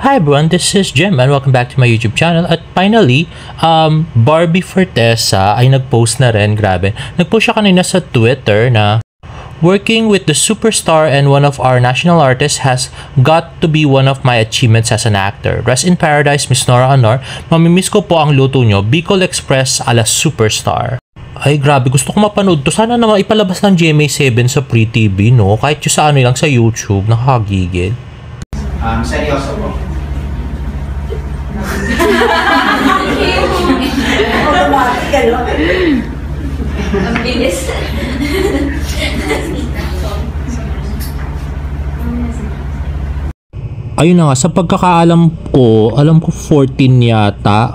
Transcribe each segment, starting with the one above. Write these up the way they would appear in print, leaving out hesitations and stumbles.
Hi everyone, this is Jim and welcome back to my YouTube channel. At finally, Barbie Fortesa ay nag-post na rin, grabe. Nag-post siya kanina sa Twitter na working with the superstar and one of our national artists has got to be one of my achievements as an actor. Rest in paradise, Miss Nora Aunor. Mamimiss ko po ang luto nyo, Bicol Express ala superstar. Ay grabe, gusto ko mapanood to. Sana naman ipalabas ng GMA7 sa Free TV, no? Kahit yung sa ano lang sa YouTube, nakakagigil. Seryoso po. Ang bilis. Ayun na nga, sa pagkakaalam ko, alam ko 14 yata,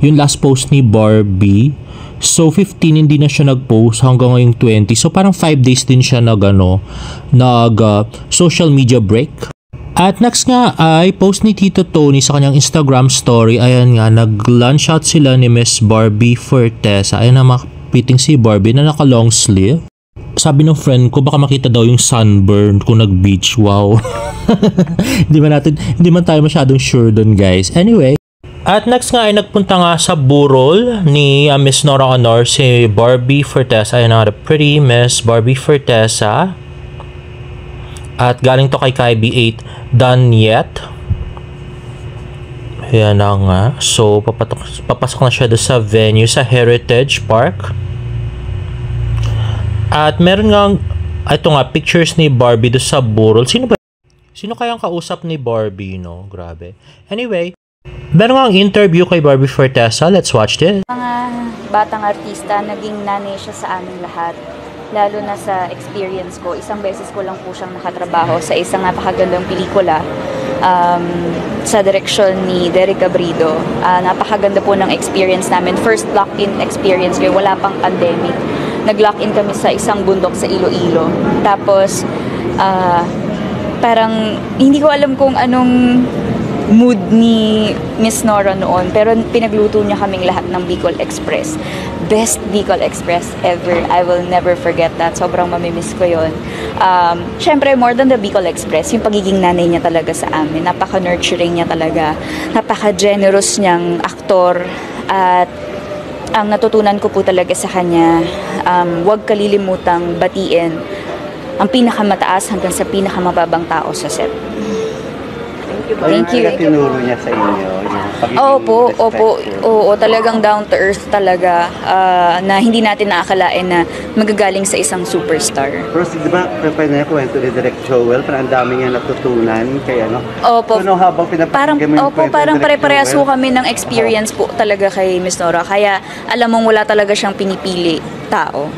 yung last post ni Barbie. So 15 hindi na siya nag-post hanggang ngayong 20. So parang 5 days din siya social media break. At next nga ay post ni Tito Tony sa kanyang Instagram story. Ayan nga, nag-lunch out sila ni Miss Barbie Fortesa. Ayan na, makapiting si Barbie na naka long sleeve. Sabi ng friend ko baka makita daw yung sunburn kung nag-beach. Wow. Hindi man tayo masyadong sure dun, guys. Anyway, at next nga ay nagpunta nga sa burol ni Miss Nora Aunor si Barbie Fortesa. Ayan na, the pretty Miss Barbie Fortesa. At galing to kay KB8 done yet. Ayan na nga. So papasok na siya doon sa venue sa Heritage Park. At meron nga ito nga pictures ni Barbie doon sa burol. Sino kayang kausap ni Barbie, no? Grabe. Anyway, meron nga ang interview kay Barbie Fortesa. Let's watch this. Mga batang artista, naging nanay siya sa aming lahat. Lalo na sa experience ko, isang beses ko lang po siyang nakatrabaho sa isang napakagandang pelikula sa direksyon ni Derek Abrido. Napakaganda po ng experience namin. First lock-in experience ko, wala pang pandemic. Nag-lock-in kami sa isang bundok sa Iloilo. Tapos, parang hindi ko alam kung anong mood ni Miss Nora noon, pero pinagluto niya kaming lahat ng Bicol Express. Best Bicol Express ever. I will never forget that. Sobrang mamimiss ko yun. Syempre, more than the Bicol Express, yung pagiging nanay niya talaga sa amin. Napaka-nurturing niya talaga. Napaka-generous niyang aktor. At ang natutunan ko po talaga sa kanya, huwag kalilimutang batiin ang pinakamataas hanggang sa pinakamababang tao sa set. Thank you. Tinuro niya sa inyo Oo, talagang down to earth talaga, na hindi natin naakalain na magagaling sa isang superstar. Pero di ba, prepare na niya kwento ni Direk Joel, parang ang dami niya natutunan, kaya no? Opo. So, habang pinapakinggan mo yung kwento parang ni Direk pare-parehas Joel, kami ng experience po talaga kay Miss Nora. Kaya alam mong wala talaga siyang pinipili tao.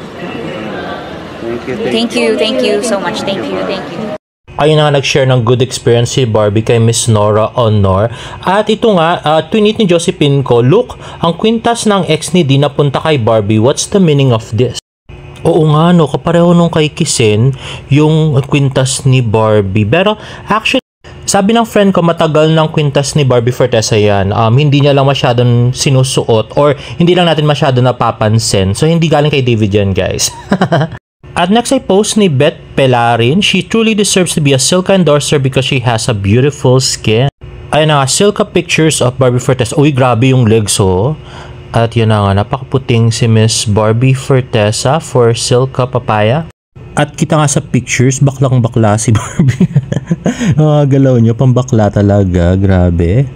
Thank you so much. Thank you. Ayun na nga, nag-share ng good experience si Barbie kay Miss Nora Aunor. At ito nga, tweet ni Josephine ko, look, ang kwintas ng ex ni Dina punta kay Barbie. What's the meaning of this? Oo nga, no, kapareho nung kay Kisen, yung kwintas ni Barbie. Pero actually, sabi ng friend ko, matagal ng kwintas ni Barbie Fortesa yan. Hindi niya lang masyadong sinusuot or hindi lang natin masyadong napapansin. So, hindi galing kay David yan, guys. At next ay post ni Beth Pelarin. She truly deserves to be a Silka endorser because she has a beautiful skin. Ayun na nga, Silka pictures of Barbie Fortesa. Uy, grabe yung legs, oh. At yun na nga, napakaputing si Miss Barbie Fortesa for Silka Papaya. At kita nga sa pictures, baklang-bakla si Barbie. Galaw niya, pambakla talaga. Grabe.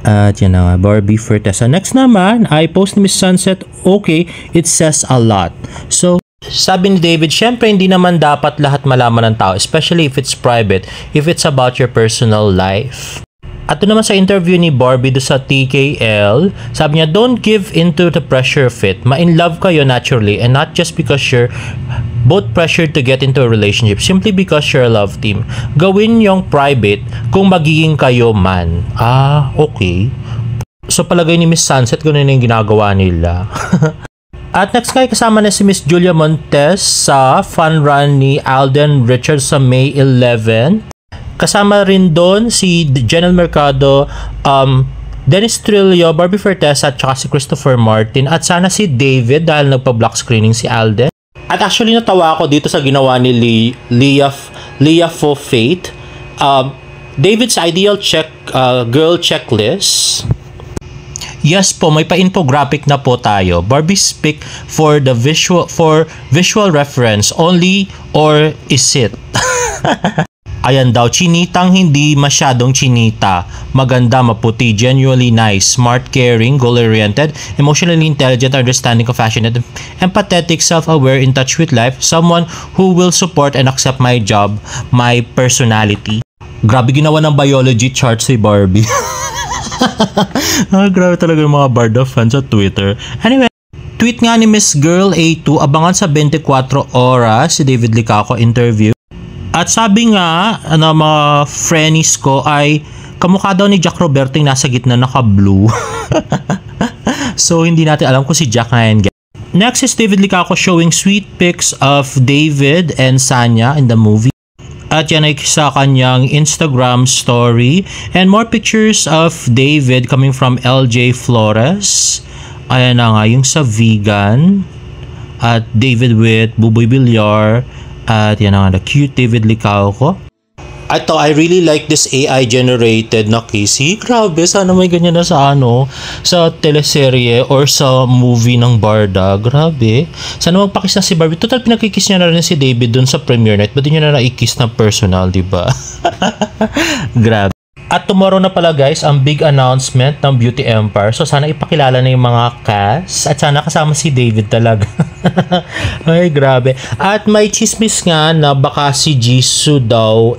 At yan na nga, Barbie Fortesa. Next naman, ay post ni Miss Sunset. Okay, it says a lot. So, sabi ni David, syempre hindi naman dapat lahat malaman ng tao, especially if it's private, if it's about your personal life. At ito naman sa interview ni Barbie do sa TKL, sabi niya, don't give into the pressure of it. Ma-in love kayo naturally and not just because you're both pressured to get into a relationship, simply because you're a love team. Gawin yung private kung magiging kayo man. Okay. So palagay ni Miss Sunset, ganun yung ginagawa nila. At next kay kasama na si Miss Julia Montes sa fun run ni Alden Richards sa May 11. Kasama rin doon si Janelle Mercado, Dennis Trillo, Barbie Fortesa at saka si Christopher Martin. At sana si David dahil nagpa-block screening si Alden. At actually natawa ako dito sa ginawa ni Leah Fo Faith. David's ideal girl checklist. Yes po, may pa-infographic na po tayo. Barbie speak for visual reference only, or is it? Ayan daw, chinitang hindi masyadong chinita. Maganda, maputi, genuinely nice, smart, caring, goal-oriented, emotionally intelligent, understanding, compassionate, empathetic, self-aware, in touch with life, someone who will support and accept my job, my personality. Grabe, ginawa ng biology chart si Barbie. Grabe talaga yung mga Barda fans sa Twitter. Anyway, tweet nga ni Miss Girl A2, abangan sa 24 oras si David Licaco interview. At sabi nga, mga friends ko ay kamukha daw ni Jack Roberto yung nasa gitna naka-blue. So, hindi natin alam kung si Jack na yan. Next is David Licaco showing sweet pics of David and Sanya in the movie. At yan ay sa kanyang Instagram story. And more pictures of David coming from LJ Flores. Ayan na nga, yung sa vegan. At David with Buboy Villar. At yan ang the cute David Licaco. Ito, I really like this AI generated na kissy. Grabe, sana may ganyan na sa sa teleserye or sa movie ng Barda. Grabe. Sana magpakiss na si Barbie. Total, pinagkikiss niya na rin si David dun sa premiere night. Ba't niya na naikiss na personal, diba? Grabe. At tomorrow na pala guys, ang big announcement ng Beauty Empire. So sana ipakilala na yung mga cast. At sana kasama si David talaga. Ay, grabe. At may chismis nga na baka si Jisoo daw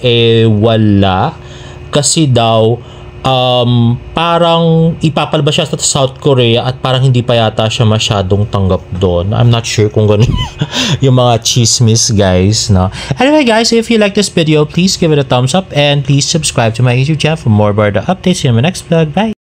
wala. Kasi daw, parang ipapalabas siya sa South Korea at parang hindi pa yata siya masyadong tanggap doon. I'm not sure kung ganun yung mga chismis guys. No? Anyway guys, if you like this video, please give it a thumbs up and please subscribe to my YouTube channel for more Barda updates. See you in my next vlog. Bye!